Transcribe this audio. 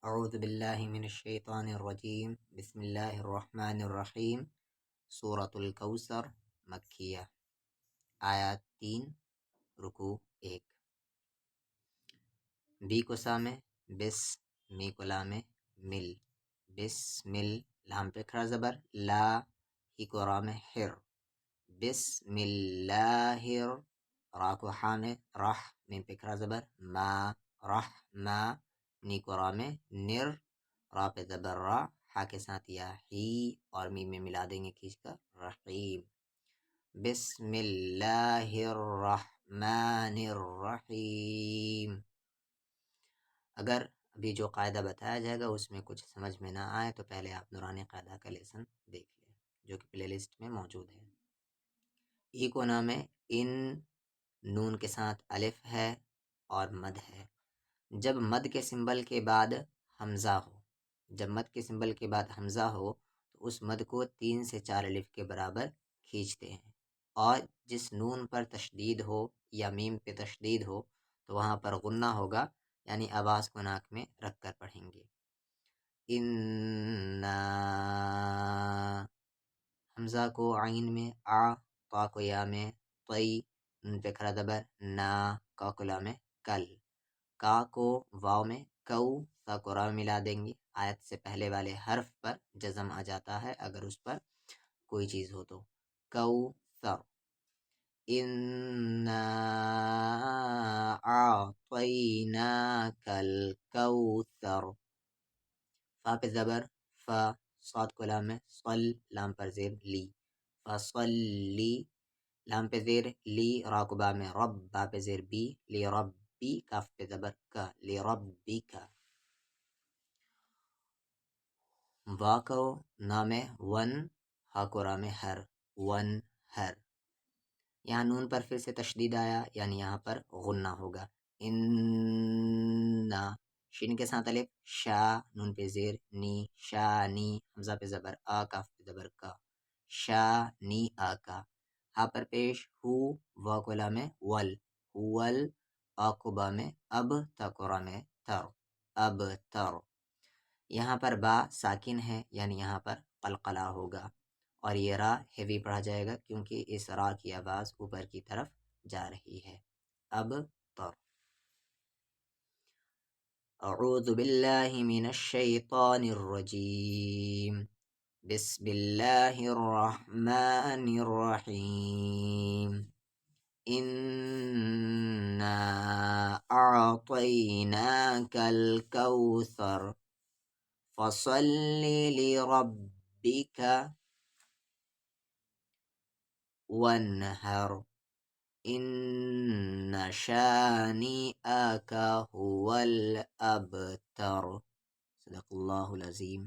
اعوذ باللہ من الشیطان الرجیم بسم اللہ الرحمن الرحیم سورۃ الکوثر مکیہ آیات 3 رکوع 1 بی کو سامے بس می کو لامے مل بسمل لام پہ کھڑا زبر لا ہی کو رامے حر بسم اللہ را کو حامے رح میم پہ کھڑا زبر ما رح ما نی کو رامے نر را پہ زبر را ہا کے ساتھ یا ہی اور میم میں ملا دیں گے کھینچ کر رحیم بسم اللہ الرحمن الرحیم۔ اگر ابھی جو قاعدہ بتایا جائے گا اس میں کچھ سمجھ میں نہ آئے تو پہلے آپ نورانی قاعدہ کا لیسن دیکھ لیں جو کہ پلے لسٹ میں موجود ہے۔ ای کو نام ہے ان، نون کے ساتھ الف ہے اور مد ہے۔ جب مد کے سمبل کے بعد حمزہ ہو تو اس مد کو 3 سے 4 الف کے برابر کھینچتے ہیں، اور جس نون پر تشدید ہو یا میم پہ تشدید ہو تو وہاں پر غنہ ہوگا، یعنی آواز کو ناک میں رکھ کر پڑھیں گے۔ اِنَّا، حمزہ کو عین میں آ، طا کو یا میں طی، نون پہ کھڑا زبر نا، کا کو لا میں کل، کا کو واو میں کو، تا کو را ملا دیں گے۔ آیت سے پہلے والے حرف پر جزم آ جاتا ہے اگر اس پر کوئی چیز ہو تو۔ کوثر، اِنَّا أعطيناك الكوثر، فا پہ زبر فا، صاد کو لام میں صل، لام پر زیر لی، فصلی، لام پہ زیر لی، را کو با میں رب، با پہ زیر بی، لی ربی، کاف پہ زبر کا، لی ربی کا۔ وا کو نام ون، ہا کو رام ہر، ون ہر۔ یہاں نون پر پھر سے تشدید آیا، یعنی یہاں پر غنہ ہوگا۔ ان، شین کے ساتھ الف، شا، نون پہ زیر نی، شانی، حمزہ پہ زبر آ، کاف پہ زبر کا، شانی آ کا۔ ہا پر پیش ہو، وا کو لام میں ول، ول، آ کو با میں اب، تا کو را میں تر، اب تر۔ یہاں پر با ساکن ہے، یعنی یہاں پر قلقلہ ہوگا، اور یہ را ہیوی پڑھا جائے گا کیونکہ اس را کی آواز اوپر کی طرف جا رہی ہے۔ اب تر۔ اعوذ باللہ من الشیطان الرجیم، بسم اللہ الرحمن الرحیم، انا اعطیناک الکوثر فصل لربک وانحر ان شانئک هو الابتر۔ صدق اللہ العظیم۔